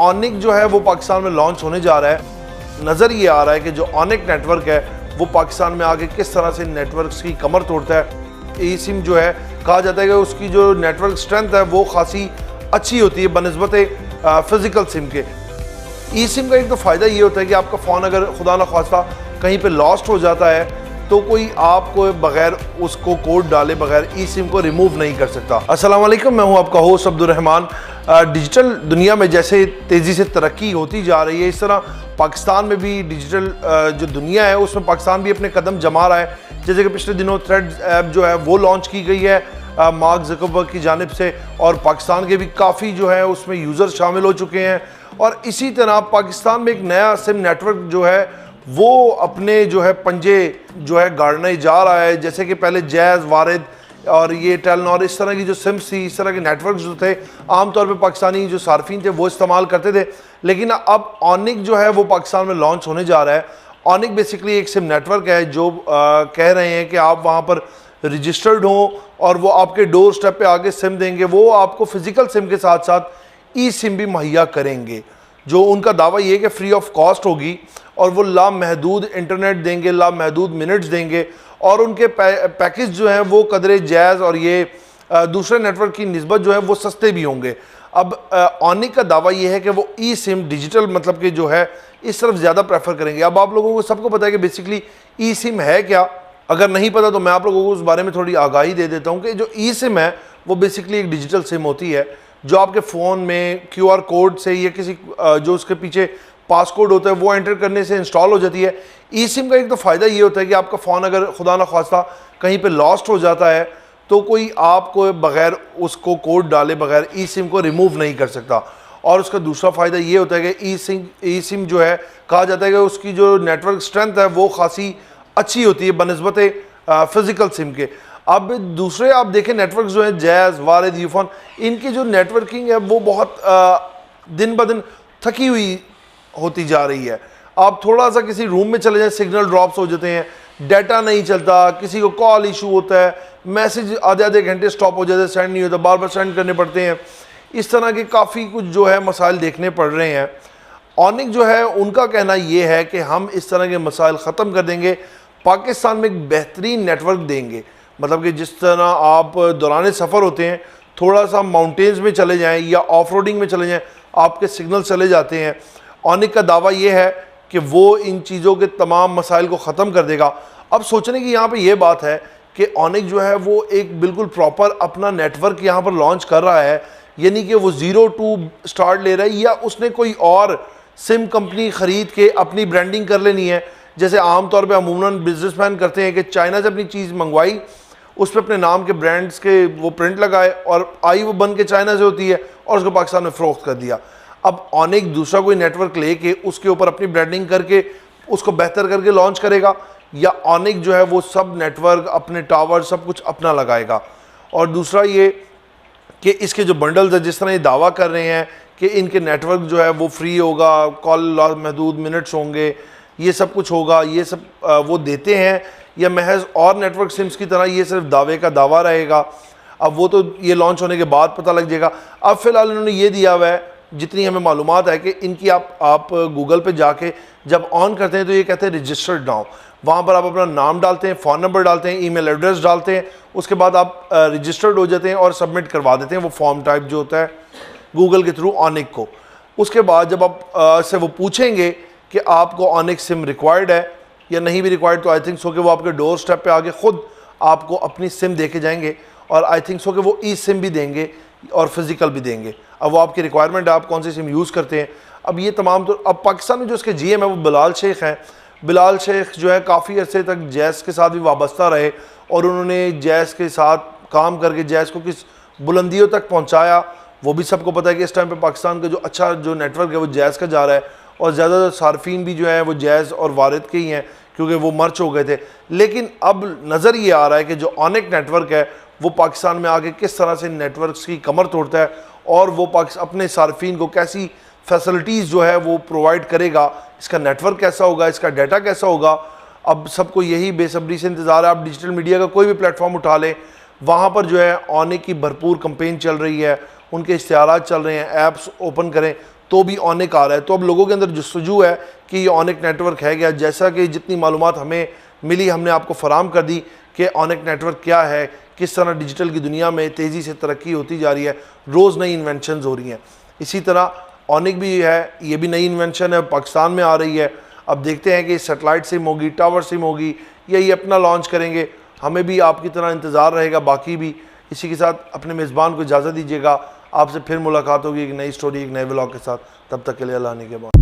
ऑनिक जो है वो पाकिस्तान में लॉन्च होने जा रहा है। नज़र ये आ रहा है कि जो ऑनिक नेटवर्क है वो पाकिस्तान में आके किस तरह से नेटवर्क्स की कमर तोड़ता है। ई सिम जो है कहा जाता है कि उसकी जो नेटवर्क स्ट्रेंथ है वो खासी अच्छी होती है बनस्बत फिज़िकल सिम के। ई सिम का एक तो फ़ायदा ये होता है कि आपका फ़ोन अगर खुदा न खास्ता कहीं पे लॉस्ट हो जाता है तो कोई आपको बगैर उसको कोड डाले बगैर ई सिम को रिमूव नहीं कर सकता। अस्सलाम वालेकुम, मैं हूं आपका होस्ट अब्दुल रहमान। डिजिटल दुनिया में जैसे तेज़ी से तरक्की होती जा रही है, इस तरह पाकिस्तान में भी डिजिटल जो दुनिया है उसमें पाकिस्तान भी अपने कदम जमा रहा है। जैसे कि पिछले दिनों थ्रेड्स ऐप जो है वो लॉन्च की गई है मार्क ज़करबर्ग की जानिब से, और पाकिस्तान के भी काफ़ी जो है उसमें यूज़र शामिल हो चुके हैं। और इसी तरह पाकिस्तान में एक नया सिम नेटवर्क जो है वो अपने जो है पंजे जो है गाड़ने जा रहा है। जैसे कि पहले जैज़, वारिद और ये टेलनॉर, इस तरह की जो सिम्स थी, इस तरह के नेटवर्क जो थे आमतौर पे पाकिस्तानी जो सार्फिन थे वो इस्तेमाल करते थे। लेकिन अब ऑनिक जो है वो पाकिस्तान में लॉन्च होने जा रहा है। ऑनिक बेसिकली एक सिम नेटवर्क है जो कह रहे हैं कि आप वहाँ पर रजिस्टर्ड हों और वो आपके डोर स्टेप पे आगे सिम देंगे। वो आपको फिज़िकल सिम के साथ साथ ई सिम भी मुहैया करेंगे। जो उनका दावा ये है कि फ्री ऑफ कॉस्ट होगी और वो लामहदूद इंटरनेट देंगे, लामहदूद मिनट्स देंगे, और उनके पैकेज जो हैं वो कदरे जैज़ और ये दूसरे नेटवर्क की निस्बत जो है वो सस्ते भी होंगे। अब ऑनिक का दावा ये है कि वो ई सिम डिजिटल मतलब कि जो है इस तरफ ज़्यादा प्रेफर करेंगे। अब आप लोगों को सबको पता है कि बेसिकली ई सिम है क्या। अगर नहीं पता तो मैं आप लोगों को उस बारे में थोड़ी आगाही दे देता हूँ कि जो ई सिम है वो बेसिकली एक डिजिटल सिम होती है जो आपके फ़ोन में QR कोड से या किसी जो उसके पीछे पासकोड होता है वो एंटर करने से इंस्टॉल हो जाती है। ई सिम का एक तो फ़ायदा ये होता है कि आपका फ़ोन अगर खुदा न खास्ता कहीं पे लॉस्ट हो जाता है तो कोई आपको बगैर उसको कोड डाले बगैर ई सिम को रिमूव नहीं कर सकता। और उसका दूसरा फ़ायदा ये होता है कि ई सिम जो है कहा जाता है कि उसकी जो नेटवर्क स्ट्रेंथ है वो खासी अच्छी होती है बनस्बत फ़िज़िकल सिम के। अब दूसरे आप देखें नेटवर्क जो है जैज़, वारिद, यूफोन, इनकी जो नेटवर्किंग है वो बहुत दिन ब दिन थकी हुई होती जा रही है। आप थोड़ा सा किसी रूम में चले जाएं, सिग्नल ड्रॉप्स हो जाते हैं, डाटा नहीं चलता, किसी को कॉल इशू होता है, मैसेज आधे आधे घंटे स्टॉप हो जाते हैं, सेंड नहीं होता, बार बार सेंड करने पड़ते हैं। इस तरह के काफ़ी कुछ जो है मसाइल देखने पड़ रहे हैं। ऑनिक जो है उनका कहना ये है कि हम इस तरह के मसाइल ख़त्म कर देंगे, पाकिस्तान में एक बेहतरीन नेटवर्क देंगे। मतलब कि जिस तरह आप दौरान सफ़र होते हैं, थोड़ा सा माउंटेन्स में चले जाएं या ऑफ रोडिंग में चले जाएं, आपके सिग्नल चले जाते हैं। ऑनिक का दावा ये है कि वो इन चीज़ों के तमाम मसाइल को ख़त्म कर देगा। अब सोचने की यहाँ पे ये बात है कि ऑनिक जो है वो एक बिल्कुल प्रॉपर अपना नेटवर्क यहाँ पर लॉन्च कर रहा है, यानी कि वो 0 टू स्टार्ट ले रहा है, या उसने कोई और सिम कंपनी ख़रीद के अपनी ब्रांडिंग कर लेनी है। जैसे आम तौर पे अमूमन बिजनेसमैन करते हैं कि चाइना से अपनी चीज़ मंगवाई, उस पर अपने नाम के ब्रांड्स के वो प्रिंट लगाए और आई वो बन के चाइना से होती है और उसको पाकिस्तान में फ़रोख्त कर दिया। अब ऑनिक दूसरा कोई नेटवर्क लेके उसके ऊपर अपनी ब्रांडिंग करके उसको बेहतर करके लॉन्च करेगा, या ऑनिक जो है वो सब नेटवर्क अपने टावर सब कुछ अपना लगाएगा। और दूसरा ये कि इसके जो बंडल्स है, जिस तरह ये दावा कर रहे हैं कि इनके नेटवर्क जो है वो फ्री होगा, कॉल महदूद मिनट्स होंगे, ये सब कुछ होगा, ये सब वो देते हैं, या महज और नेटवर्क सिम्स की तरह ये सिर्फ दावे का दावा रहेगा। अब वो तो ये लॉन्च होने के बाद पता लग जाएगा। अब फ़िलहाल इन्होंने ये दिया हुआ है, जितनी हमें मालूमात है, कि इनकी आप गूगल पे जाके जब ऑन करते हैं तो ये कहते हैं रजिस्टर्ड नाउ। वहाँ पर आप अपना नाम डालते हैं, फ़ोन नंबर डालते हैं, ईमेल एड्रेस डालते हैं, उसके बाद आप रजिस्टर्ड हो जाते हैं और सबमिट करवा देते हैं वो फॉर्म टाइप जो होता है गूगल के थ्रू ऑनिक को। उसके बाद जब आप से वो पूछेंगे कि आपको ऑनिक सिम रिक्वायर्ड है या नहीं भी रिक्वायर्ड, तो आई थिंक सो कि वो आपके डोर स्टेप पे आके ख़ुद आपको अपनी सिम दे के जाएंगे, और आई थिंक सो कि वो ई सिम भी देंगे और फिज़िकल भी देंगे। अब वो आपकी रिक्वायरमेंट है, आप कौन सी सिम यूज़ करते हैं। अब ये तमाम तो अब पाकिस्तान में जो इसके GM है वो बिलाल शेख हैं। बिलाल शेख जो है काफ़ी अर्से तक जैज़ के साथ भी वाबस्ता रहे और उन्होंने जैज़ के साथ काम करके जैज़ को किस बुलंदियों तक पहुँचाया वो भी सबको पता है कि इस टाइम पे पाकिस्तान का जो अच्छा जो नेटवर्क है वो जैज़ का जा रहा है, और ज़्यादातर सार्फिन भी जो है वो जैज़ और वारिद के ही हैं क्योंकि वो मर्च हो गए थे। लेकिन अब नज़र ये आ रहा है कि जो ऑनिक नेटवर्क है वो पाकिस्तान में आके किस तरह से नेटवर्क्स की कमर तोड़ता है और वो अपने सार्फिन को कैसी फैसिलिटीज़ जो है वो प्रोवाइड करेगा, इसका नेटवर्क कैसा होगा, इसका डाटा कैसा होगा। अब सबको यही बेसब्री से इंतज़ार है। आप डिजिटल मीडिया का कोई भी प्लेटफॉर्म उठा लें, वहाँ पर जो है ऑनिक की भरपूर कंपेन चल रही है, उनके इश्तिहारात चल रहे हैं। ऐप्स ओपन करें तो भी ऑनिक आ रहा है। तो अब लोगों के अंदर जस्तजू है कि ये ऑनिक नेटवर्क है क्या। जैसा कि जितनी मालूमात हमें मिली हमने आपको फराम कर दी कि ऑनिक नेटवर्क क्या है, किस तरह डिजिटल की दुनिया में तेज़ी से तरक्की होती जा रही है, रोज़ नई इन्वेंशंस हो रही हैं। इसी तरह ऑनिक भी है, ये भी नई इन्वेंशन है, पाकिस्तान में आ रही है। अब देखते हैं कि सेटेलाइट सिम होगी, टावर सिम होगी, या ये अपना लॉन्च करेंगे। हमें भी आपकी तरह इंतज़ार रहेगा, बाकी भी। इसी के साथ अपने मेज़बान को इजाज़त दीजिएगा। आपसे फिर मुलाकात होगी एक नई स्टोरी, एक नए व्लॉग के साथ। तब तक के लिए अल्लाह ने के बाद।